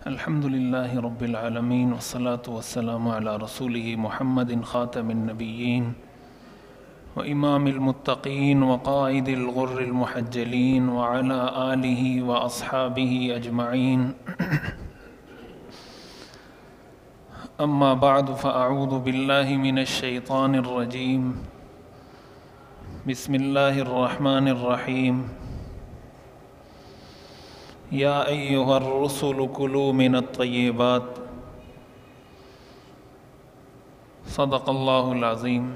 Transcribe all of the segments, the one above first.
الحمد لله رب العالمين والصلاة والسلام على رسوله محمد خاتم النبيين وإمام المتقين وقائد الغر المحجلين وعلى آله وأصحابه أجمعين أما بعد فأعوذ بالله من الشيطان الرجيم بسم الله الرحمن الرحيم یا ایہا الرسل کلوا من الطیبات صدق اللہ العظیم۔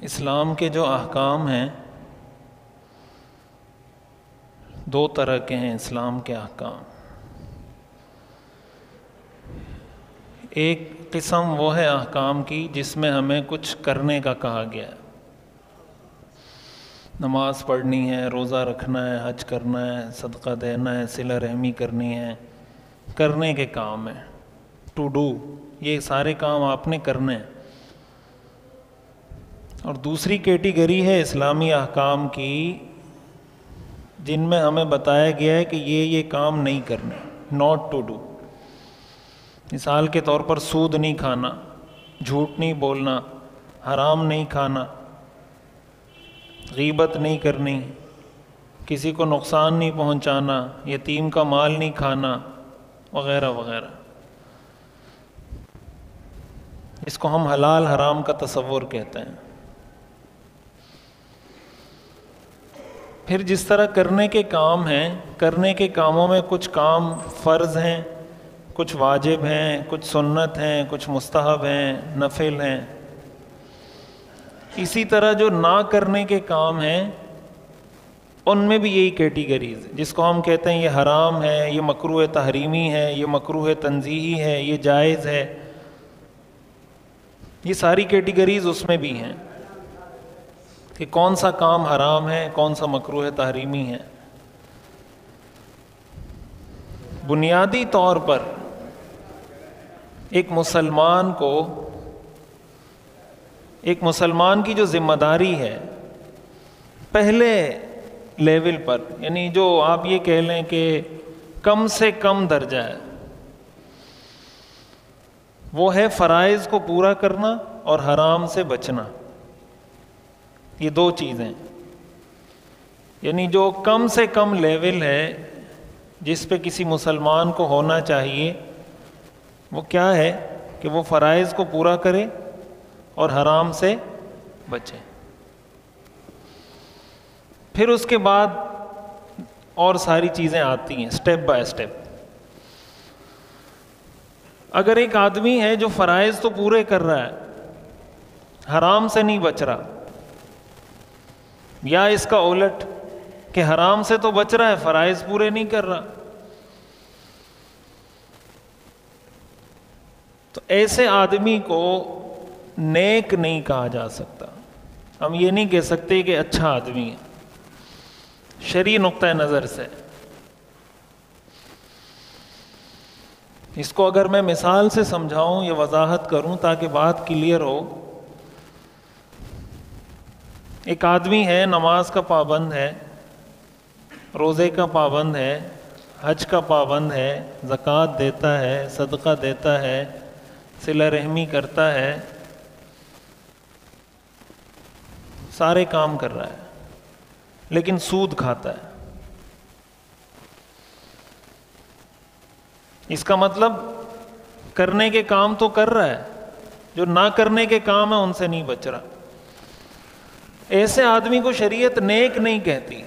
اسلام کے جو احکام ہیں دو طرح کے ہیں۔ اسلام کے احکام ایک قسم وہ ہے احکام کی جس میں ہمیں کچھ کرنے کا کہا گیا ہے، نماز پڑھنی ہے، روزہ رکھنا ہے، حج کرنا ہے، صدقہ دینا ہے، صلہ رحمی کرنی ہے، کرنے کے کام ہیں، ٹو ڈو، یہ سارے کام آپ نے کرنے ہیں۔ اور دوسری کیٹیگری ہے اسلامی احکام کی جن میں ہمیں بتایا گیا ہے کہ یہ کام نہیں کرنے، ناٹ ٹو ڈو۔ مثال کے طور پر سود نہیں کھانا، جھوٹ نہیں بولنا، حرام نہیں کھانا، غیبت نہیں کرنی، کسی کو نقصان نہیں پہنچانا، یتیم کا مال نہیں کھانا، وغیرہ وغیرہ۔ اس کو ہم حلال حرام کا تصور کہتے ہیں۔ پھر جس طرح کرنے کے کام ہیں، کرنے کے کاموں میں کچھ کام فرض ہیں، کچھ واجب ہیں، کچھ سنت ہیں، کچھ مستحب ہیں، نفل ہیں۔ اسی طرح جو نہ کرنے کے کام ہیں ان میں بھی یہی کیٹیگریز، جس کو ہم کہتے ہیں یہ حرام ہے، یہ مکروہ تحریمی ہے، یہ مکروہ تنزیہی ہے، یہ جائز ہے، یہ ساری کیٹیگریز اس میں بھی ہیں کہ کون سا کام حرام ہے، کون سا مکروہ تحریمی ہے۔ بنیادی طور پر ایک مسلمان کی جو ذمہ داری ہے پہلے لیول پر، یعنی جو آپ یہ کہہ لیں کہ کم سے کم درجہ ہے، وہ ہے فرائض کو پورا کرنا اور حرام سے بچنا۔ یہ دو چیزیں، یعنی جو کم سے کم لیول ہے جس پہ کسی مسلمان کو ہونا چاہیے وہ کیا ہے کہ وہ فرائض کو پورا کرے اور حرام سے بچے۔ پھر اس کے بعد اور ساری چیزیں آتی ہیں سٹیپ بائی سٹیپ۔ اگر ایک آدمی ہے جو فرائض تو پورے کر رہا ہے، حرام سے نہیں بچ رہا، یا اس کا الٹ کہ حرام سے تو بچ رہا ہے، فرائض پورے نہیں کر رہا، تو ایسے آدمی کو نیک نہیں کہا جا سکتا۔ ہم یہ نہیں کہہ سکتے کہ اچھا آدمی ہے شرعی نقطہ نظر سے۔ اس کو اگر میں مثال سے سمجھاؤں یا وضاحت کروں تاکہ بات کلیئر ہو، ایک آدمی ہے نماز کا پابند ہے، روزے کا پابند ہے، حج کا پابند ہے، زکوٰۃ دیتا ہے، صدقہ دیتا ہے، صلہ رحمی کرتا ہے، سارے کام کر رہا ہے، لیکن سود کھاتا ہے۔ اس کا مطلب کرنے کے کام تو کر رہا ہے، جو نہ کرنے کے کام ہیں ان سے نہیں بچ رہا۔ ایسے آدمی کو شریعت نیک نہیں کہتی،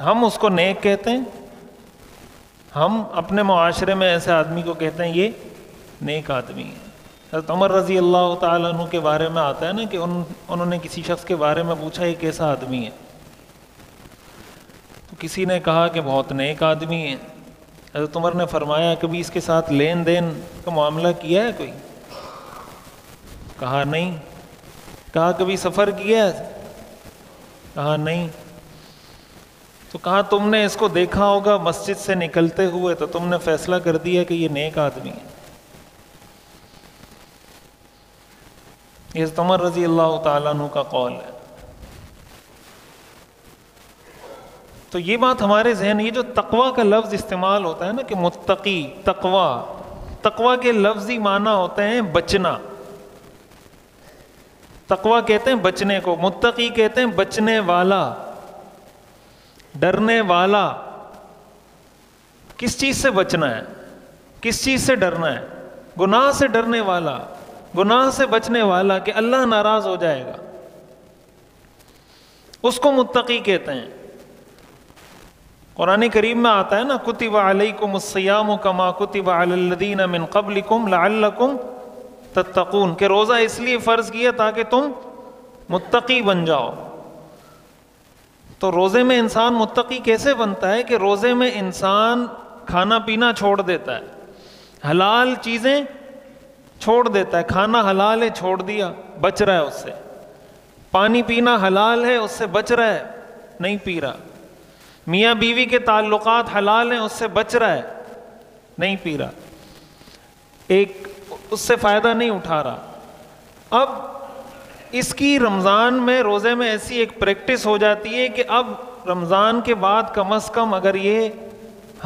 ہم اس کو نیک کہتے ہیں۔ ہم اپنے معاشرے میں ایسے آدمی کو کہتے ہیں یہ نیک آدمی ہے۔ حضرت عمر رضی اللہ تعالیٰ عنہ کے بارے میں آتا ہے نا کہ انہوں نے کسی شخص کے بارے میں پوچھا یہ کیسا آدمی ہے، تو کسی نے کہا کہ بہت نیک آدمی ہے۔ حضرت عمر نے فرمایا کبھی اس کے ساتھ لین دین کا معاملہ کیا ہے کوئی؟ کہا نہیں۔ کہا کبھی سفر کیا ہے؟ کہا نہیں۔ تو کہا تم نے اس کو دیکھا ہوگا مسجد سے نکلتے ہوئے تو تم نے فیصلہ کر دیا کہ یہ نیک آدمی ہے۔ یہ حضرت عمر رضی اللہ تعالیٰ عنہ کا قول ہے۔ تو یہ بات ہمارے ذہن، یہ جو تقویٰ کا لفظ استعمال ہوتا ہے نا کہ متقی، تقویٰ کے لفظی معنی ہوتے ہیں بچنا. تقویٰ کہتے ہیں بچنے کو، متقی کہتے ہیں بچنے والا، ڈرنے والا. کس چیز سے بچنا ہے؟ کس چیز سے ڈرنا ہے؟ گناہ سے ڈرنے والا، گناہ سے بچنے والا کہ اللہ ناراض ہو جائے گا، اس کو متقی کہتے ہیں. قرآن کریم میں آتا ہے نا کتب علیکم الصیام کما کتب علی الذین من قبلکم لعلکم تتقون، کہ روزہ اس لیے فرض کیا تاکہ تم متقی بن جاؤ. تو روزے میں انسان متقی کیسے بنتا ہے؟ کہ روزے میں انسان کھانا پینا چھوڑ دیتا ہے، حلال چیزیں چھوڑ دیتا ہے. کھانا حلال ہے چھوڑ دیا، بچ رہا ہے اس سے. پانی پینا حلال ہے، اس سے بچ رہا ہے، نہیں پی رہا. میاں بیوی کے تعلقات حلال ہیں، اس سے بچ رہا ہے، نہیں پی رہا، اس سے فائدہ نہیں اٹھا رہا. اب اس کی رمضان میں، روزے میں ایسی ایک پریکٹس ہو جاتی ہے کہ اب رمضان کے بعد کم از کم اگر یہ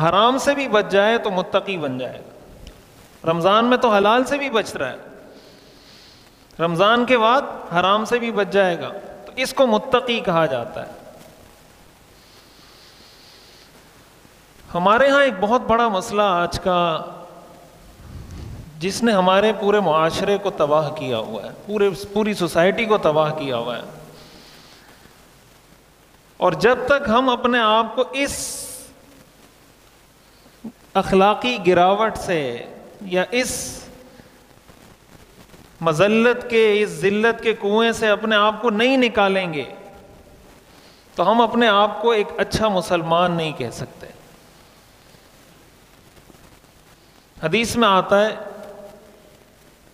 حرام سے بھی بچ جائے تو متقی بن جائے گا. رمضان میں تو حلال سے بھی بچ رہا ہے، رمضان کے بعد حرام سے بھی بچ جائے گا، تو اس کو متقی کہا جاتا ہے. ہمارے ہاں ایک بہت بڑا مسئلہ آج کا جس نے ہمارے پورے معاشرے کو تباہ کیا ہوا ہے، پوری سوسائٹی کو تباہ کیا ہوا ہے. اور جب تک ہم اپنے آپ کو اس اخلاقی گراوٹ سے یا اس مذلت کے، اس ذلت کے کنویں سے اپنے آپ کو نہیں نکالیں گے تو ہم اپنے آپ کو ایک اچھا مسلمان نہیں کہہ سکتے. حدیث میں آتا ہے،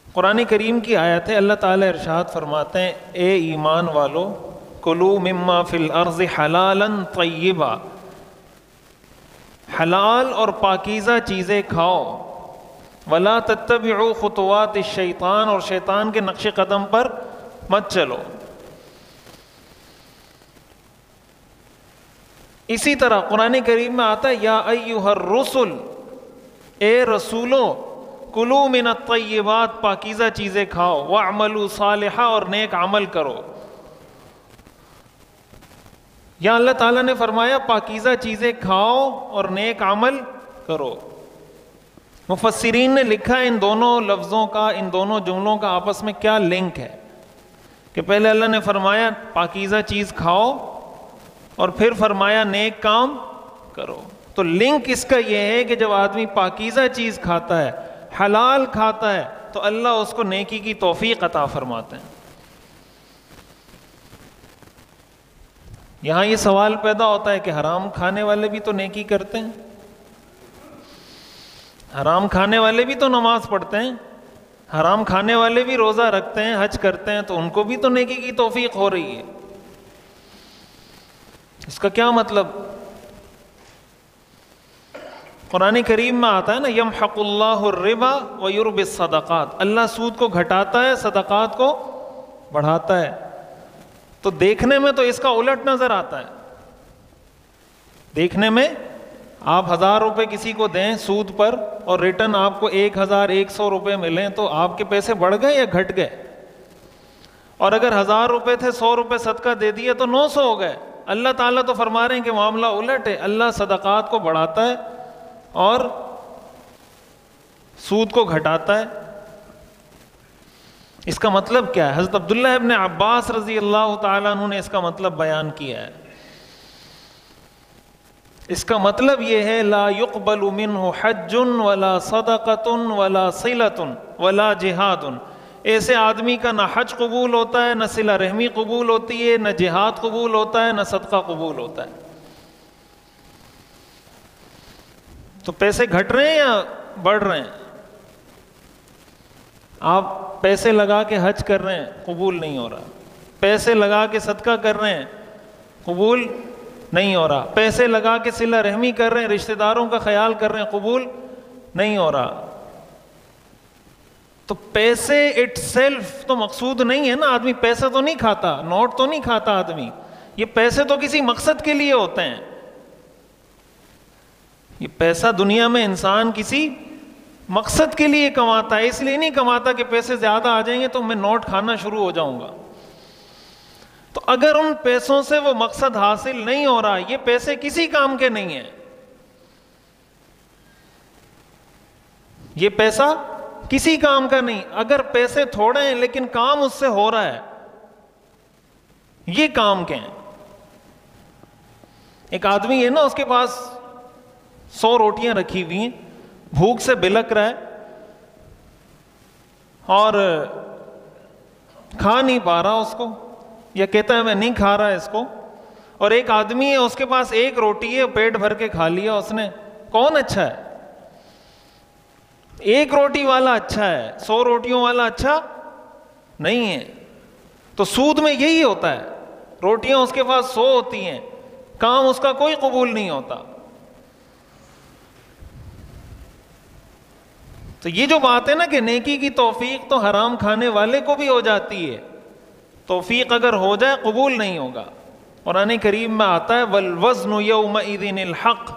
قرآن کریم کی آیت ہے، اللہ تعالیٰ ارشاد فرماتے ہیں اے ایمان والو کلوا مما فی الارض حلالا طیبا، حلال اور پاکیزہ چیزیں کھاؤ. ولا تتبعوا خطوات الشیطان، اور شیطان کے نقش قدم پر مت چلو. اسی طرح قرآن کریم میں آتا ہے یا ایھا الرسل، اے رسولو کلوا من الطیبات، پاکیزہ چیزیں کھاؤ، واعملوا صالحا، اور نیک عمل کرو. یا اللہ تعالیٰ نے فرمایا پاکیزہ چیزیں کھاؤ اور نیک عمل کرو. مفسرین نے لکھا ان دونوں لفظوں کا، ان دونوں جملوں کا آپس میں کیا لنک ہے، کہ پہلے اللہ نے فرمایا پاکیزہ چیز کھاؤ اور پھر فرمایا نیک کام کرو. تو لنک اس کا یہ ہے کہ جب آدمی پاکیزہ چیز کھاتا ہے، حلال کھاتا ہے، تو اللہ اس کو نیکی کی توفیق عطا فرماتے ہیں. یہاں یہ سوال پیدا ہوتا ہے کہ حرام کھانے والے بھی تو نیکی کرتے ہیں، حرام کھانے والے بھی تو نماز پڑھتے ہیں، حرام کھانے والے بھی روزہ رکھتے ہیں، حج کرتے ہیں، تو ان کو بھی تو نیکی کی توفیق ہو رہی ہے. اس کا کیا مطلب؟ قرآن کریم میں آتا ہے نا یمحق اللہ الربا ویربی الصدقات، اللہ سود کو گھٹاتا ہے، صدقات کو بڑھاتا ہے. تو دیکھنے میں تو اس کا الٹ نظر آتا ہے. دیکھنے میں آپ 1000 روپے کسی کو دیں سود پر اور ریٹرن آپ کو 1100 روپے ملیں تو آپ کے پیسے بڑھ گئے یا گھٹ گئے؟ اور اگر 1000 روپے تھے 100 روپے صدقہ دے دیے تو 900 ہو گئے. اللہ تعالیٰ تو فرما رہے ہیں کہ معاملہ الٹ ہے، اللہ صدقات کو بڑھاتا ہے اور سود کو گھٹاتا ہے. اس کا مطلب کیا ہے؟ حضرت عبداللہ ابن عباس رضی اللہ تعالیٰ عنہ نے اس کا مطلب بیان کیا ہے. اس کا مطلب یہ ہے لا يقبل منہ حج ولا صدقۃ ولا صلۃ ولا جہاد. ایسے آدمی کا نہ حج قبول ہوتا ہے، نہ صلہ رحمی قبول ہوتی ہے، نہ جہاد قبول ہوتا ہے، نہ صدقہ قبول ہوتا ہے. تو پیسے گھٹ رہے ہیں یا بڑھ رہے ہیں؟ آپ پیسے لگا کے حج کر رہے ہیں، قبول نہیں ہو رہا. پیسے لگا کے صدقہ کر رہے ہیں، قبول نہیں ہو رہا. پیسے لگا کے صلہ رحمی کر رہے ہیں، رشتہ داروں کا خیال کر رہے ہیں، قبول نہیں ہو رہا. تو پیسے اٹ سیلف تو مقصود نہیں ہے نا. آدمی پیسے تو نہیں کھاتا، نوٹ تو نہیں کھاتا آدمی. یہ پیسے تو کسی مقصد کے لیے ہوتے ہیں. یہ پیسہ دنیا میں انسان کسی مقصد کے لیے کماتا ہے، اس لیے نہیں کماتا کہ پیسے زیادہ آ جائیں گے تو میں نوٹ کھانا شروع ہو جاؤں گا. تو اگر ان پیسوں سے وہ مقصد حاصل نہیں ہو رہا، یہ پیسے کسی کام کے نہیں ہیں. یہ پیسہ کسی کام کا نہیں. اگر پیسے تھوڑے ہیں لیکن کام اس سے ہو رہا ہے، یہ کام کے ہیں. ایک آدمی ہے نا، اس کے پاس 100 روٹیاں رکھی ہوئی ہیں، بھوک سے بلک رہا ہے اور کھا نہیں پا رہا اس کو، یا کہتا ہے میں نہیں کھا رہا اس کو. اور ایک آدمی ہے، اس کے پاس 1 روٹی ہے، پیٹ بھر کے کھا لیا اس نے. کون اچھا ہے؟ 1 روٹی والا اچھا ہے، 100 روٹیوں والا اچھا نہیں ہے. تو سود میں یہی ہوتا ہے، روٹیاں اس کے پاس 100 ہوتی ہیں، کام اس کا کوئی قبول نہیں ہوتا. تو یہ جو بات ہے نا کہ نیکی کی توفیق تو حرام کھانے والے کو بھی ہو جاتی ہے، توفیق اگر ہو جائے قبول نہیں ہوگا. قرآن کریم میں آتا ہے والوزن یومئذ الحق،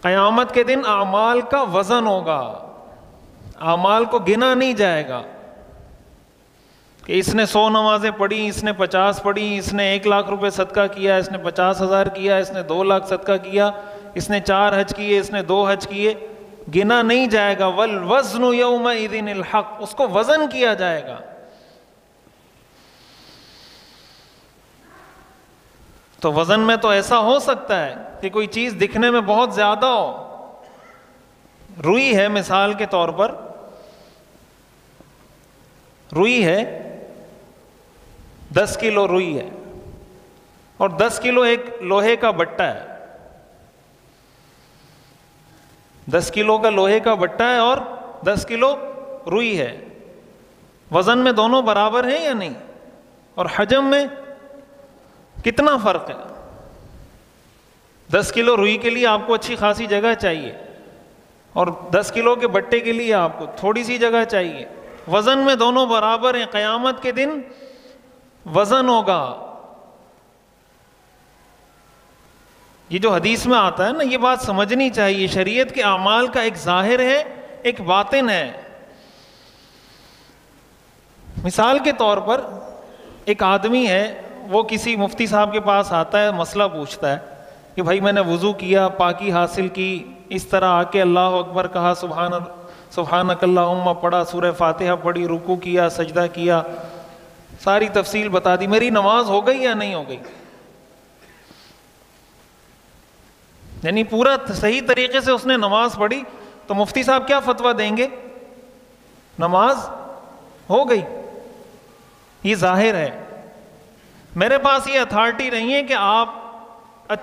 قیامت کے دن اعمال کا وزن ہوگا، اعمال کو گنا نہیں جائے گا کہ اس نے 100 نمازیں پڑھی، اس نے 50 پڑھی، اس نے 1 لاکھ روپے صدقہ کیا، اس نے 50,000 کیا، اس نے 2 لاکھ صدقہ کیا، اس نے 4 حج کیے، اس نے 2 حج کیے. گنا نہیں جائے گا. والوزن یومئذ الحق، اس کو وزن کیا جائے گا. تو وزن میں تو ایسا ہو سکتا ہے کہ کوئی چیز دکھنے میں بہت زیادہ ہو. روئی ہے مثال کے طور پر، روئی ہے 10 کلو روئی ہے، اور 10 کلو ایک لوہے کا بٹا ہے. 10 کلو کا لوہے کا بٹا ہے اور 10 کلو روئی ہے. وزن میں دونوں برابر ہیں یا نہیں؟ اور حجم میں کتنا فرق ہے؟ 10 کلو روئی کے لیے آپ کو اچھی خاصی جگہ چاہیے، اور 10 کلو کے بٹے کے لیے آپ کو تھوڑی سی جگہ چاہیے. وزن میں دونوں برابر ہیں. قیامت کے دن وزن ہوگا. یہ جو حدیث میں آتا ہے نا، یہ بات سمجھنی چاہیے. شریعت کے اعمال کا ایک ظاہر ہے، ایک باطن ہے. مثال کے طور پر ایک آدمی ہے، وہ کسی مفتی صاحب کے پاس آتا ہے، مسئلہ پوچھتا ہے کہ بھائی میں نے وضو کیا، پاکی حاصل کی، اس طرح آ کے اللہ اکبر کہا، سبحانک اللہم پڑھا، سورہ فاتحہ پڑھی، رکوع کیا، سجدہ کیا، ساری تفصیل بتا دی، میری نماز ہو گئی یا نہیں ہو گئی؟ یعنی پورا صحیح طریقے سے اس نے نماز پڑھی، تو مفتی صاحب کیا فتویٰ دیں گے؟ نماز ہو گئی. یہ ظاہر ہے. میرے پاس یہ اتھارٹی نہیں ہے کہ آپ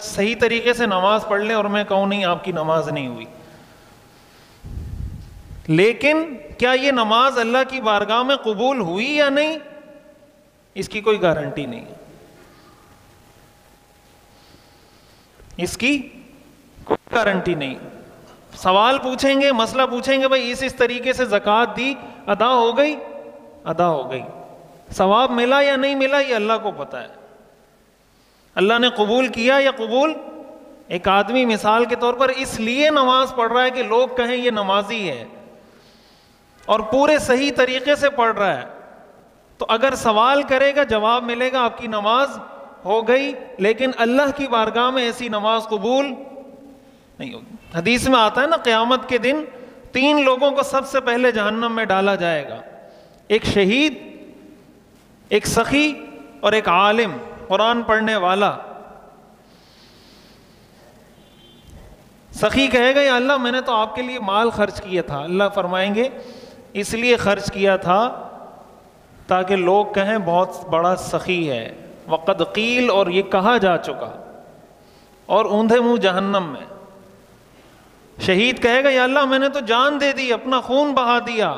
صحیح طریقے سے نماز پڑھ لیں اور میں کہوں نہیں آپ کی نماز نہیں ہوئی. لیکن کیا یہ نماز اللہ کی بارگاہ میں قبول ہوئی یا نہیں، اس کی کوئی گارنٹی نہیں ہے. اس کی کوئی گارنٹی نہیں. سوال پوچھیں گے، مسئلہ پوچھیں گے، بھائی اس طریقے سے زکوٰۃ دی، ادا ہو گئی؟ ادا ہو گئی. ثواب ملا یا نہیں ملا یہ اللہ کو پتہ ہے. اللہ نے قبول کیا یا قبول؟ ایک آدمی مثال کے طور پر اس لیے نماز پڑھ رہا ہے کہ لوگ کہیں یہ نمازی ہے، اور پورے صحیح طریقے سے پڑھ رہا ہے، تو اگر سوال کرے گا جواب ملے گا آپ کی نماز ہو گئی. لیکن اللہ کی بارگاہ میں ایسی نماز قبول نہیں ہوگی. حدیث میں آتا ہے نا، قیامت کے دن 3 لوگوں کو سب سے پہلے جہنم میں ڈالا جائے گا. ایک شہید، ایک سخی، اور ایک عالم، قرآن پڑھنے والا. سخی کہے گا یا اللہ میں نے تو آپ کے لیے مال خرچ کیا تھا. اللہ فرمائیں گے اس لیے خرچ کیا تھا تاکہ لوگ کہیں بہت بڑا سخی ہے. وقد قیل، اور یہ کہا جا چکا، اور اوندھے منہ جہنم میں. شہید کہے گا یا اللہ میں نے تو جان دے دی، اپنا خون بہا دیا.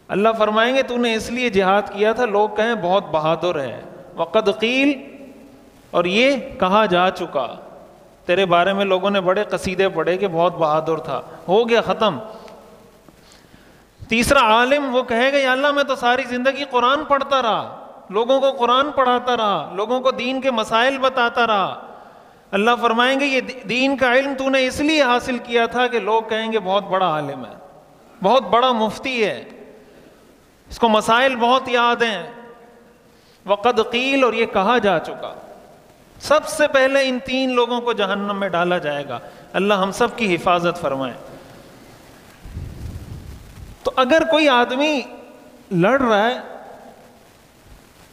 اللہ فرمائیں گے تو نے اس لیے جہاد کیا تھا لوگ کہیں بہت بہادر ہے. وقد قیل، اور یہ کہا جا چکا، تیرے بارے میں لوگوں نے بڑے قصیدے پڑھے کہ بہت بہادر تھا. ہو گیا، ختم. تیسرا عالم، وہ کہے گا یا اللہ میں تو ساری زندگی قرآن پڑھتا رہا، لوگوں کو قرآن پڑھاتا رہا، لوگوں کو دین کے مسائل بتاتا رہا. اللہ فرمائیں گے یہ دین کا علم تو نے اس لیے حاصل کیا تھا کہ لوگ کہیں گے بہت بڑا عالم ہے، بہت بڑا مفتی ہے، اس کو مسائل بہت یاد ہیں۔ وقد قیل، اور یہ کہا جا چکا، سب سے پہلے ان 3 لوگوں کو جہنم میں ڈالا جائے گا۔ اللہ ہم سب کی حفاظت فرمائے۔ تو اگر کوئی آدمی لڑ رہا ہے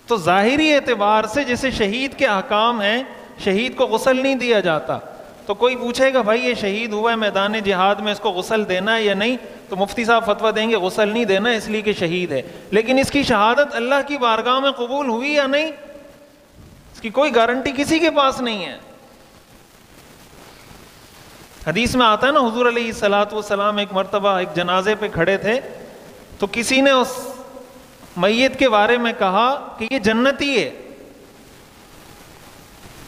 تو ظاہری اعتبار سے جیسے شہید کے احکام ہیں، شہید کو غسل نہیں دیا جاتا، تو کوئی پوچھے گا بھائی یہ شہید ہوا ہے میدان جہاد میں، اس کو غسل دینا ہے یا نہیں؟ تو مفتی صاحب فتویٰ دیں گے غسل نہیں دینا اس لیے کہ شہید ہے۔ لیکن اس کی شہادت اللہ کی بارگاہ میں قبول ہوئی یا نہیں، اس کی کوئی گارنٹی کسی کے پاس نہیں ہے۔ حدیث میں آتا ہے نا، حضور علیہ الصلوۃ والسلام ایک مرتبہ ایک جنازے پہ کھڑے تھے، تو کسی نے اس میت کے بارے میں کہا کہ یہ جنتی ہے،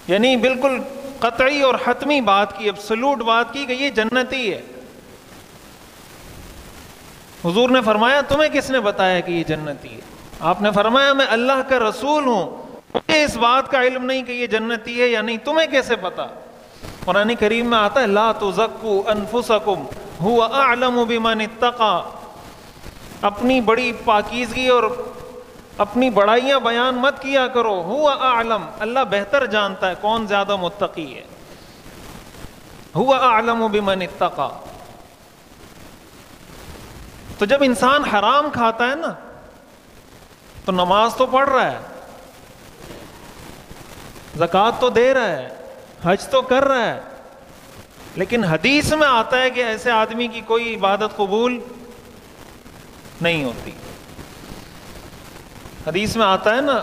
یعنی بالکل قطعی اور حتمی بات کی، ایبسولوٹ بات کی کہ یہ جنتی ہے۔ حضور نے فرمایا تمہیں کس نے بتایا کہ یہ جنتی ہے؟ آپ نے فرمایا میں اللہ کا رسول ہوں، مجھے اس بات کا علم نہیں کہ یہ جنتی ہے یا نہیں، تمہیں کیسے پتا؟ قرآن کریم میں آتا ہے لا تزکوا انفسکم هو اعلم بمن اتقى، اپنی بڑی پاکیزگی اور اپنی بڑائیاں بیان مت کیا کرو، هو اعلم، اللہ بہتر جانتا ہے کون زیادہ متقی ہے، هو اعلم بمن اتقى۔ تو جب انسان حرام کھاتا ہے نا تو نماز تو پڑھ رہا ہے، زکوٰۃ تو دے رہا ہے، حج تو کر رہا ہے، لیکن حدیث میں آتا ہے کہ ایسے آدمی کی کوئی عبادت قبول نہیں ہوتی۔ حدیث میں آتا ہے نا،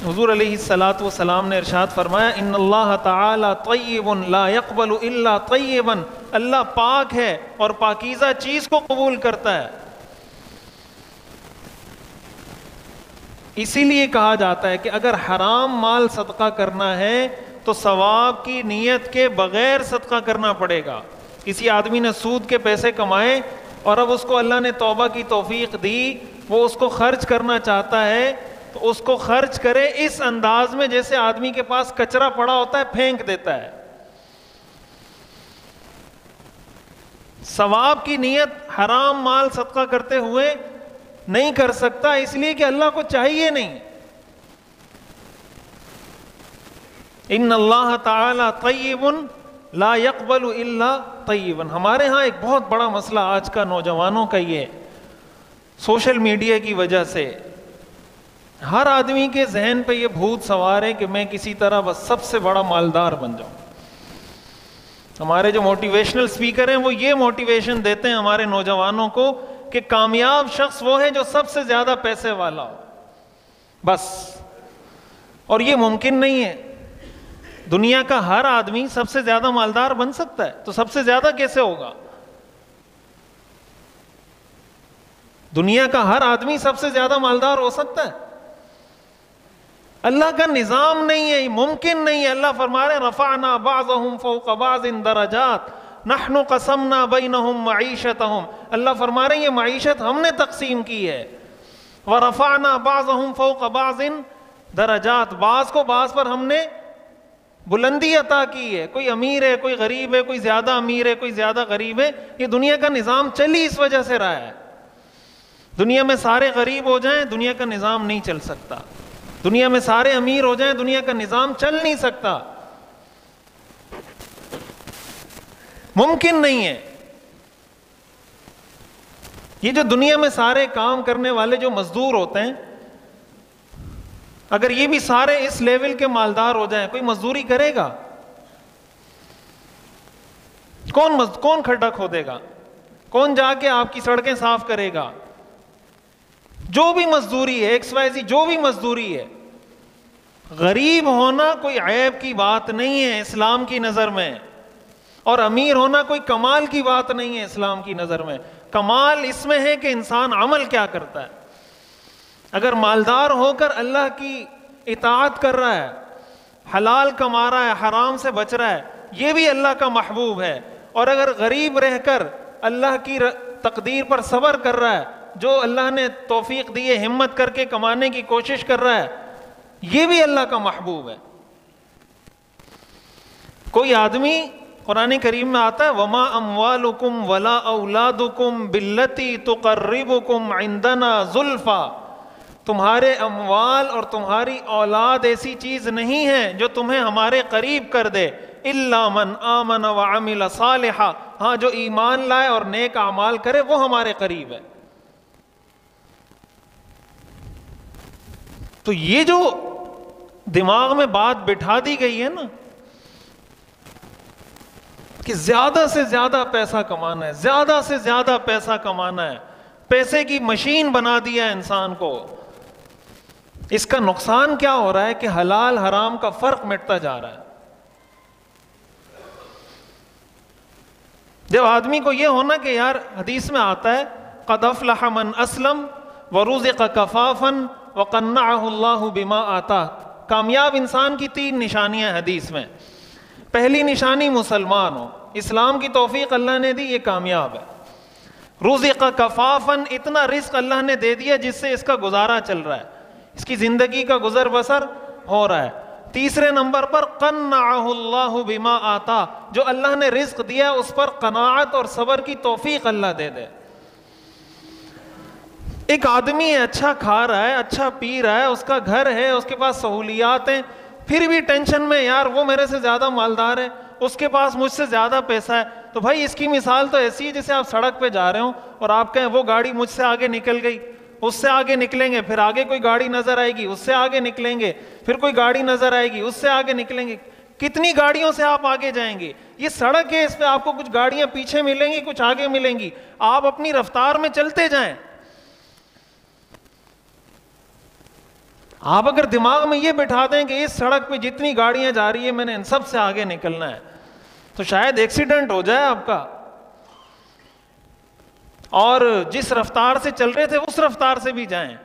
حضور علیہ الصلوۃ والسلام نے ارشاد فرمایا ان اللہ تعالی طیب لا يقبل الا طیبا، اللہ پاک ہے اور پاکیزہ چیز کو قبول کرتا ہے۔ اسی لیے کہا جاتا ہے کہ اگر حرام مال صدقہ کرنا ہے تو ثواب کی نیت کے بغیر صدقہ کرنا پڑے گا۔ کسی آدمی نے سود کے پیسے کمائے اور اب اس کو اللہ نے توبہ کی توفیق دی، وہ اس کو خرچ کرنا چاہتا ہے تو اس کو خرچ کرے اس انداز میں جیسے آدمی کے پاس کچرا پڑا ہوتا ہے پھینک دیتا ہے۔ ثواب کی نیت حرام مال صدقہ کرتے ہوئے نہیں کر سکتا، اس لیے کہ اللہ کو چاہیے نہیں۔ ان اللہ تعالی طیب لا يقبل الا طیبا۔ ہمارے ہاں ایک بہت بڑا مسئلہ آج کا نوجوانوں کا یہ سوشل میڈیا کی وجہ سے ہر آدمی کے ذہن پہ یہ بھوت سوار ہے کہ میں کسی طرح بس سب سے بڑا مالدار بن جاؤں۔ ہمارے جو موٹیویشنل اسپیکر ہیں وہ یہ موٹیویشن دیتے ہیں ہمارے نوجوانوں کو کہ کامیاب شخص وہ ہے جو سب سے زیادہ پیسے والا ہو، بس۔ اور یہ ممکن نہیں ہے۔ دنیا کا ہر آدمی سب سے زیادہ مالدار بن سکتا ہے تو سب سے زیادہ کیسے ہوگا؟ دنیا کا ہر آدمی سب سے زیادہ مالدار ہو سکتا ہے؟ اللہ کا نظام نہیں ہے، ممکن نہیں ہے۔ اللہ فرما رہے ہیں رفعنا بعضهم فوق بعض درجات نحن قسمنا بینہم معیشتہم، اللہ فرما رہے ہیں یہ معیشت ہم نے تقسیم کی ہے۔ ورفعنا بعضهم فوق بعض درجات، بعض کو بعض پر ہم نے بلندی عطا کی ہے، کوئی امیر ہے کوئی غریب ہے، کوئی زیادہ امیر ہے کوئی زیادہ غریب ہے۔ یہ دنیا کا نظام چل ہی اس وجہ سے رہا ہے۔ دنیا میں سارے غریب ہو جائیں دنیا کا نظام نہیں چل سکتا، دنیا میں سارے امیر ہو جائیں دنیا کا نظام چل نہیں سکتا، ممکن نہیں ہے۔ یہ جو دنیا میں سارے کام کرنے والے جو مزدور ہوتے ہیں، اگر یہ بھی سارے اس لیول کے مالدار ہو جائیں، کوئی مزدوری کرے گا؟ کون کھڈا کھودے گا؟ کون جا کے آپ کی سڑکیں صاف کرے گا؟ جو بھی مزدوری ہے ایکس وائی زی، جو بھی مزدوری ہے، غریب ہونا کوئی عیب کی بات نہیں ہے اسلام کی نظر میں، اور امیر ہونا کوئی کمال کی بات نہیں ہے اسلام کی نظر میں۔ کمال اس میں ہے کہ انسان عمل کیا کرتا ہے۔ اگر مالدار ہو کر اللہ کی اطاعت کر رہا ہے، حلال کما رہا ہے، حرام سے بچ رہا ہے، یہ بھی اللہ کا محبوب ہے۔ اور اگر غریب رہ کر اللہ کی تقدیر پر صبر کر رہا ہے، جو اللہ نے توفیق دی ہے ہمت کر کے کمانے کی کوشش کر رہا ہے، یہ بھی اللہ کا محبوب ہے۔ کوئی آدمی، قرآن کریم میں آتا ہے وما اموالکم ولا اولادکم باللتی تقربکم عندنا زلفا، تمہارے اموال اور تمہاری اولاد ایسی چیز نہیں ہے جو تمہیں ہمارے قریب کر دے، الا من آمن وعمل صالحا، ہاں جو ایمان لائے اور نیک اعمال کرے وہ ہمارے قریب ہے۔ تو یہ جو دماغ میں بات بٹھا دی گئی ہے نا کہ زیادہ سے زیادہ پیسہ کمانا ہے، زیادہ سے زیادہ پیسہ کمانا ہے، پیسے کی مشین بنا دیا ہے انسان کو، اس کا نقصان کیا ہو رہا ہے کہ حلال حرام کا فرق مٹتا جا رہا ہے۔ جب آدمی کو یہ ہونا کہ یار حدیث میں آتا ہے قد افلح من اسلم ورزق کفافا وقنعه اللہ بما آتا، کامیاب انسان کی 3 نشانیاں حدیث میں۔ پہلی نشانی مسلمان ہو، اسلام کی توفیق اللہ نے دی، یہ کامیاب ہے۔ رزق کفافا، اتنا رزق اللہ نے دے دیا جس سے اس کا گزارا چل رہا ہے، اس کی زندگی کا گزر بسر ہو رہا ہے۔ تیسرے نمبر پر قنعہ اللہ بما آتا، جو اللہ نے رزق دیا اس پر قناعت اور صبر کی توفیق اللہ دے دے۔ ایک آدمی ہے اچھا کھا رہا ہے، اچھا پی رہا ہے، اس کا گھر ہے، اس کے پاس سہولیات ہیں، پھر بھی ٹینشن میں یار وہ میرے سے زیادہ مالدار ہے، اس کے پاس مجھ سے زیادہ پیسہ ہے، تو بھائی اس کی مثال تو ایسی ہے جیسے آپ سڑک پہ جا رہے ہوں اور آپ کہیں وہ گاڑی مجھ سے آگے نکل گئی، اس سے آگے نکلیں گے، پھر آگے کوئی گاڑی نظر آئے گی، اس سے آگے نکلیں گے، پھر کوئی گاڑی نظر آئے گی، اس سے آگے نکلیں گے، کتنی گاڑیوں سے آپ آگے جائیں گے؟ یہ سڑک ہے، اس پہ آپ کو کچھ گاڑیاں پیچھے ملیں گی، کچھ آگے ملیں گی، آپ اپنی رفتار میں چلتے جائیں۔ آپ اگر دماغ میں یہ بٹھا دیں کہ اس سڑک پہ جتنی گاڑیاں جا رہی ہیں میں نے ان سب سے آگے نکلنا ہے، تو شاید ایکسیڈنٹ ہو جائے آپ کا، اور جس رفتار سے چل رہے تھے اس رفتار سے بھی جائیں۔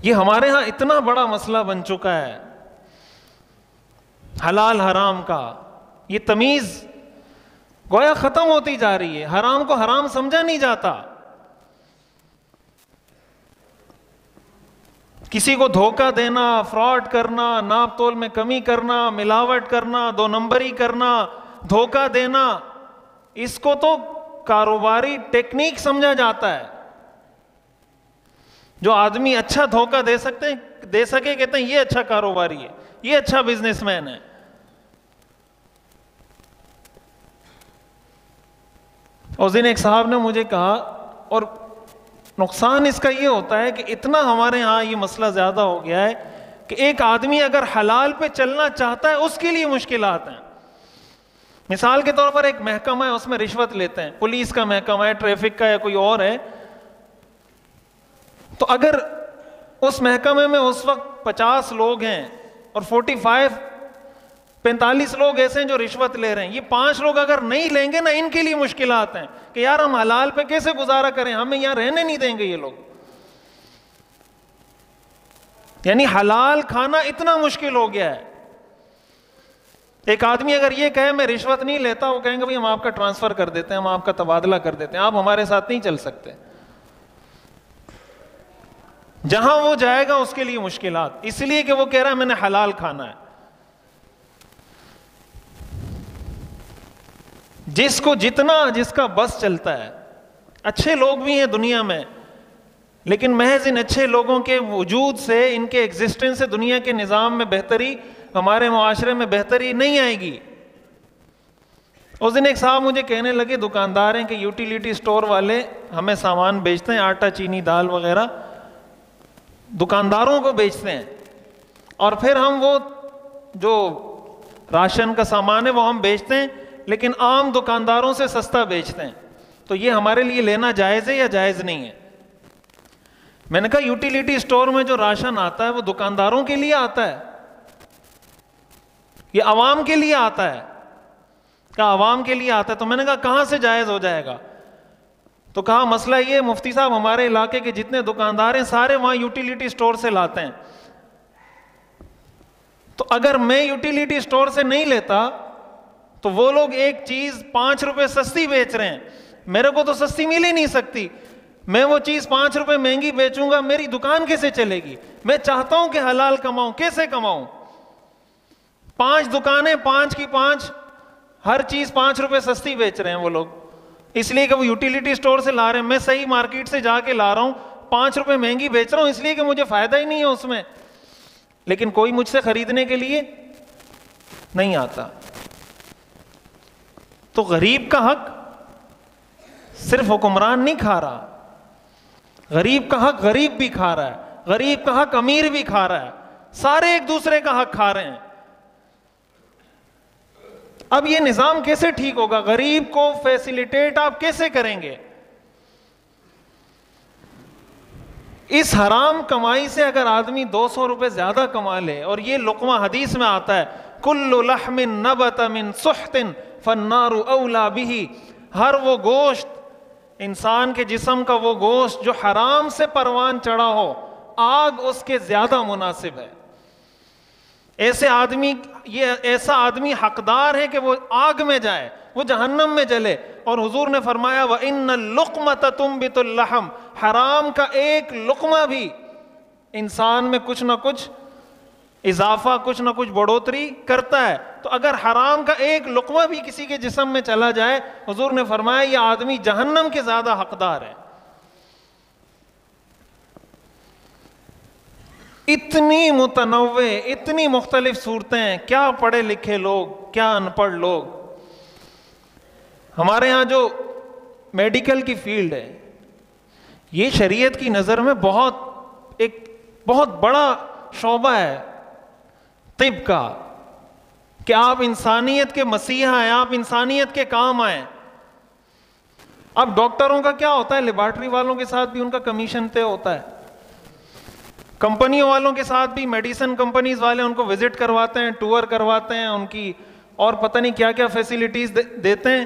یہ ہمارے ہاں اتنا بڑا مسئلہ بن چکا ہے حلال حرام کا، یہ تمیز گویا ختم ہوتی جا رہی ہے، حرام کو حرام سمجھا نہیں جاتا۔ کسی کو دھوکہ دینا، فراڈ کرنا، ناپ تول میں کمی کرنا، ملاوٹ کرنا، 2 نمبری کرنا، دھوکہ دینا، اس کو تو کاروباری ٹیکنیک سمجھا جاتا ہے۔ جو آدمی اچھا دھوکہ دے سکے کہتے ہیں یہ اچھا کاروباری ہے، یہ اچھا بزنس مین ہے۔ اس دن ایک صاحب نے مجھے کہا، اور نقصان اس کا یہ ہوتا ہے کہ اتنا ہمارے ہاں یہ مسئلہ زیادہ ہو گیا ہے کہ ایک آدمی اگر حلال پہ چلنا چاہتا ہے اس کے لیے مشکلات ہیں۔ مثال کے طور پر ایک محکمہ ہے، اس میں رشوت لیتے ہیں، پولیس کا محکمہ ہے، ٹریفک کا یا کوئی اور ہے، تو اگر اس محکمے میں اس وقت 50 لوگ ہیں اور 45 لوگ ایسے ہیں جو رشوت لے رہے ہیں، یہ 5 لوگ اگر نہیں لیں گے نا، ان کے لیے مشکلات ہیں کہ یار ہم حلال پہ کیسے گزارا کریں، ہمیں یہاں رہنے نہیں دیں گے یہ لوگ۔ یعنی حلال کھانا اتنا مشکل ہو گیا ہے۔ ایک آدمی اگر یہ کہے میں رشوت نہیں لیتا، وہ کہیں گے بھائی ہم آپ کا ٹرانسفر کر دیتے ہیں، ہم آپ کا تبادلہ کر دیتے ہیں، آپ ہمارے ساتھ نہیں چل سکتے۔ جہاں وہ جائے گا اس کے لیے مشکلات، اس لیے کہ وہ کہہ رہا ہے میں نے حلال کھانا ہے۔ جس کو جتنا جس کا بس چلتا ہے، اچھے لوگ بھی ہیں دنیا میں، لیکن محض ان اچھے لوگوں کے وجود سے، ان کے ایگزسٹنس سے دنیا کے نظام میں بہتری، ہمارے معاشرے میں بہتری نہیں آئے گی۔ اس دن ایک صاحب مجھے کہنے لگے، دکاندار ہیں کہ یوٹیلیٹی سٹور والے ہمیں سامان بیچتے ہیں، آٹا چینی دال وغیرہ دکانداروں کو بیچتے ہیں، اور پھر ہم وہ جو راشن کا سامان ہے وہ ہم بیچتے ہیں، لیکن عام دکانداروں سے سستا بیچتے ہیں، تو یہ ہمارے لیے لینا جائز ہے یا جائز نہیں ہے؟ میں نے کہا یوٹیلیٹی سٹور میں جو راشن آتا ہے وہ دکانداروں کے لیے آتا ہے، یہ عوام کے لیے آتا ہے؟ کہا عوام کے لیے آتا ہے۔ تو میں نے کہا کہاں سے جائز ہو جائے گا؟ تو کہا مسئلہ یہ مفتی صاحب، ہمارے علاقے کے جتنے دکاندار ہیں سارے وہاں یوٹیلیٹی سٹور سے لاتے ہیں، تو اگر میں یوٹیلیٹی سٹور سے نہیں لیتا تو وہ لوگ ایک چیز 5 روپے سستی بیچ رہے ہیں، میرے کو تو سستی مل ہی نہیں سکتی، میں وہ چیز 5 روپے مہنگی بیچوں گا، میری دکان کیسے چلے گی؟ میں چاہتا ہوں کہ حلال کماؤں، کیسے کماؤں؟ 5 دکانیں 5 کی 5 ہر چیز 5 روپے سستی بیچ رہے ہیں وہ لوگ, اس لیے کہ وہ یوٹیلیٹی سٹور سے لا رہے ہیں. میں صحیح مارکیٹ سے جا کے لا رہا ہوں, 5 روپے مہنگی بیچ رہا ہوں اس لیے کہ مجھے فائدہ ہی نہیں ہے اس میں, لیکن کوئی مجھ سے خریدنے کے لیے نہیں آتا. تو غریب کا حق صرف حکمران نہیں کھا رہا, غریب کا حق غریب بھی کھا رہا ہے, غریب کا حق امیر بھی کھا رہا ہے, سارے ایک دوسرے کا حق کھا رہے ہیں. اب یہ نظام کیسے ٹھیک ہوگا؟ غریب کو فیسیلیٹیٹ آپ کیسے کریں گے؟ اس حرام کمائی سے اگر آدمی 200 روپے زیادہ کما لے, اور یہ لقمہ حدیث میں آتا ہے کل لحم نبت من سحت فالنار اولا به, ہر وہ گوشت, انسان کے جسم کا وہ گوشت جو حرام سے پروان چڑھا ہو, آگ اس کے زیادہ مناسب ہے. ایسا آدمی حقدار ہے کہ وہ آگ میں جائے, وہ جہنم میں جلے. اور حضور نے فرمایا وَإِنَّ اللُّقْمَةَ تُنبِتُ اللَّحْمَ, حرام کا ایک لقمہ بھی انسان میں کچھ نہ کچھ اضافہ, کچھ نہ کچھ بڑھوتری کرتا ہے. تو اگر حرام کا ایک لقمہ بھی کسی کے جسم میں چلا جائے, حضور نے فرمایا یہ آدمی جہنم کے زیادہ حقدار ہے. اتنی متنوع, اتنی مختلف صورتیں, کیا پڑھے لکھے لوگ, کیا ان پڑھ لوگ. ہمارے ہاں جو میڈیکل کی فیلڈ ہے, یہ شریعت کی نظر میں ایک بہت بڑا شعبہ ہے طب کا, کہ آپ انسانیت کے مسیحا ہیں, آپ انسانیت کے کام آئیں. اب ڈاکٹروں کا کیا ہوتا ہے, لیبارٹری والوں کے ساتھ بھی ان کا کمیشن طے ہوتا ہے, کمپنیوں والوں کے ساتھ بھی, میڈیسن کمپنیز والے ان کو وزٹ کرواتے ہیں, ٹور کرواتے ہیں ان کی, اور پتہ نہیں کیا کیا فیسیلیٹیز دیتے ہیں.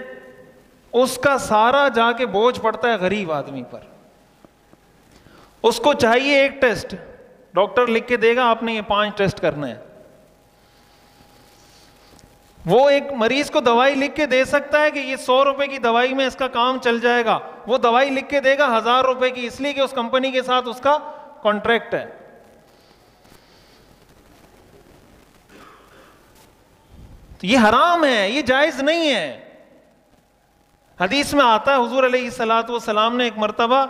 اس کا سارا جا کے بوجھ پڑتا ہے غریب آدمی پر. اس کو چاہیے ایک ٹیسٹ, ڈاکٹر لکھ کے دے گا آپ نے یہ 5 ٹیسٹ کرنا ہے. وہ ایک مریض کو دوائی لکھ کے دے سکتا ہے کہ یہ 100 روپے کی دوائی میں اس کا کام چل جائے گا, وہ دوائی لکھ کے دے گا 1000 روپے کی, اس لیے کہ اس کمپنی کے ساتھ اس کا کانٹریکٹ ہے. تو یہ حرام ہے, یہ جائز نہیں ہے. حدیث میں آتا ہے حضور علیہ الصلوۃ والسلام نے ایک مرتبہ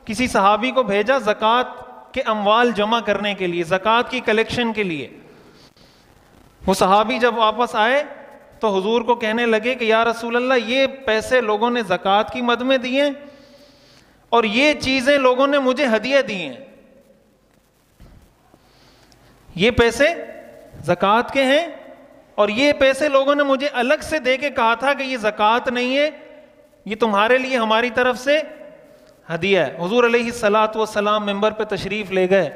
کسی صحابی کو بھیجا زکوٰۃ کے اموال جمع کرنے کے لیے, زکوٰۃ کی کلیکشن کے لیے. وہ صحابی جب واپس آئے تو حضور کو کہنے لگے کہ یا رسول اللہ, یہ پیسے لوگوں نے زکوٰۃ کی مد میں دیے اور یہ چیزیں لوگوں نے مجھے ہدیہ دی ہیں. یہ پیسے زکوٰۃ کے ہیں اور یہ پیسے لوگوں نے مجھے الگ سے دے کے کہا تھا کہ یہ زکوٰۃ نہیں ہے, یہ تمہارے لیے ہماری طرف سے ہدیہ ہے. حضور علیہ الصلوۃ والسلام ممبر پہ تشریف لے گئے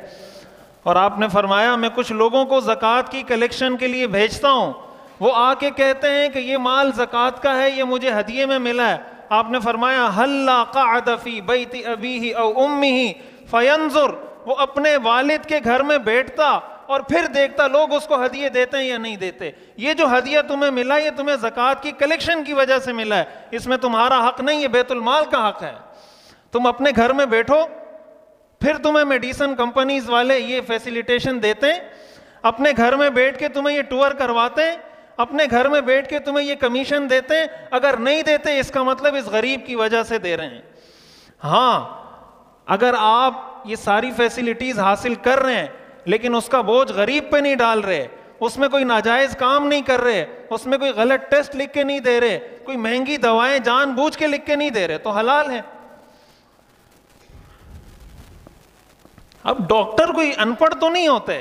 اور آپ نے فرمایا میں کچھ لوگوں کو زکوٰۃ کی کلیکشن کے لیے بھیجتا ہوں, وہ آ کے کہتے ہیں کہ یہ مال زکوٰۃ کا ہے, یہ مجھے ہدیے میں ملا ہے. آپ نے فرمایا ہلا قعد فی بیت ابیہ او امہ فینظر, وہ اپنے والد کے گھر میں بیٹھتا اور پھر دیکھتا لوگ اس کو ہدیے دیتے ہیں یا نہیں دیتے. یہ جو ہدیہ تمہیں ملا یہ تمہیں زکوٰۃ کی کلیکشن کی وجہ سے ملا ہے, اس میں تمہارا حق نہیں, یہ بیت المال کا حق ہے. تم اپنے گھر میں بیٹھو, پھر تمہیں میڈیسن کمپنیز والے یہ فیسیلیٹیشن دیتے ہیں, اپنے گھر میں بیٹھ کے تمہیں یہ ٹور کرواتے ہیں, اپنے گھر میں بیٹھ کے تمہیں یہ کمیشن دیتے ہیں. اگر نہیں دیتے اس کا مطلب اس غریب کی وجہ سے دے رہے ہیں. ہاں اگر آپ یہ ساری فیسیلیٹیز حاصل کر رہے ہیں لیکن اس کا بوجھ غریب پہ نہیں ڈال رہے, اس میں کوئی ناجائز کام نہیں کر رہے, اس میں کوئی غلط ٹیسٹ لکھ کے نہیں دے رہے, کوئی مہنگی دوائیں جان بوجھ کے لکھ کے نہیں دے رہے, تو حلال ہے. اب ڈاکٹر کوئی ان پڑھ تو نہیں ہوتے,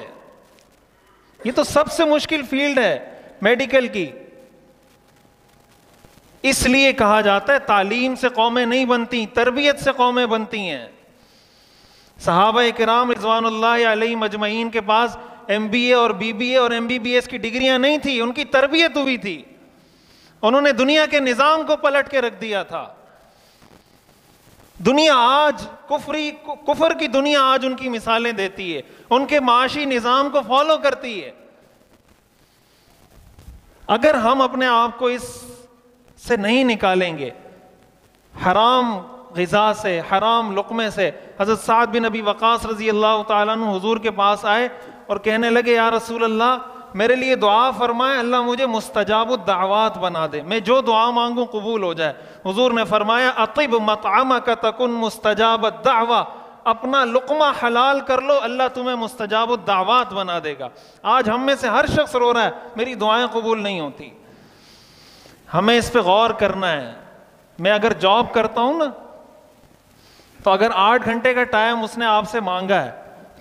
یہ تو سب سے مشکل فیلڈ ہے میڈیکل کی. اس لیے کہا جاتا ہے تعلیم سے قومیں نہیں بنتی, تربیت سے قومیں بنتی ہیں. صحابہ کرام رضوان اللہ علیہم اجمعین کے پاس MBA اور BBA اور MBBS کی ڈگریاں نہیں تھی, ان کی تربیت ہوئی تھی. انہوں نے دنیا کے نظام کو پلٹ کے رکھ دیا تھا. دنیا آج کفر کی دنیا آج ان کی مثالیں دیتی ہے, ان کے معاشی نظام کو فالو کرتی ہے. اگر ہم اپنے آپ کو اس سے نہیں نکالیں گے, حرام غذا سے, حرام لقمے سے. حضرت سعد بن ابی وقاص رضی اللہ تعالیٰ عنہ حضور کے پاس آئے اور کہنے لگے یا رسول اللہ میرے لیے دعا فرمائے اللہ مجھے مستجاب الدعوات بنا دے، میں جو دعا مانگوں قبول ہو جائے۔ حضور نے فرمایا اطب مطعمک تکن مستجاب الدعوہ، اپنا لقمہ حلال کر لو، اللہ تمہیں مستجاب الدعوات بنا دے گا۔ آج ہم میں سے ہر شخص رو رہا ہے میری دعائیں قبول نہیں ہوتی، ہمیں اس پہ غور کرنا ہے۔ میں اگر جاب کرتا ہوں نا تو اگر 8 گھنٹے کا ٹائم اس نے آپ سے مانگا ہے،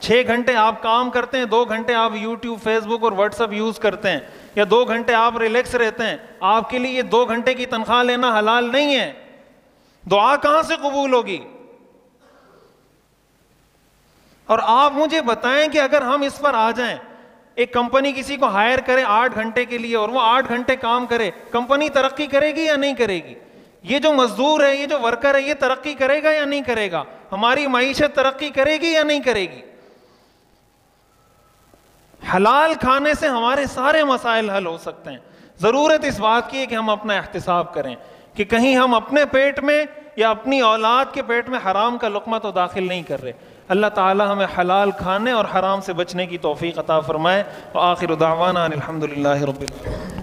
6 گھنٹے آپ کام کرتے ہیں، 2 گھنٹے آپ یوٹیوب، فیس بک اور واٹس ایپ یوز کرتے ہیں، یا 2 گھنٹے آپ ریلیکس رہتے ہیں، آپ کے لیے یہ 2 گھنٹے کی تنخواہ لینا حلال نہیں ہے۔ دعا کہاں سے قبول ہوگی؟ اور آپ مجھے بتائیں کہ اگر ہم اس پر آ جائیں، ایک کمپنی کسی کو ہائر کرے 8 گھنٹے کے لیے اور وہ 8 گھنٹے کام کرے، کمپنی ترقی کرے گی یا نہیں کرے گی؟ یہ جو مزدور ہے، یہ جو ورکر ہے، یہ ترقی کرے گا یا نہیں کرے گا؟ ہماری معیشت ترقی کرے گی یا نہیں کرے گی؟ حلال کھانے سے ہمارے سارے مسائل حل ہو سکتے ہیں۔ ضرورت اس بات کی ہے کہ ہم اپنا احتساب کریں کہ کہیں ہم اپنے پیٹ میں یا اپنی اولاد کے پیٹ میں حرام کا لقمہ تو داخل نہیں کر رہے۔ اللہ تعالی ہمیں حلال کھانے اور حرام سے بچنے کی توفیق عطا فرمائے۔ وآخر دعوانا ان الحمد للہ رب العالمین۔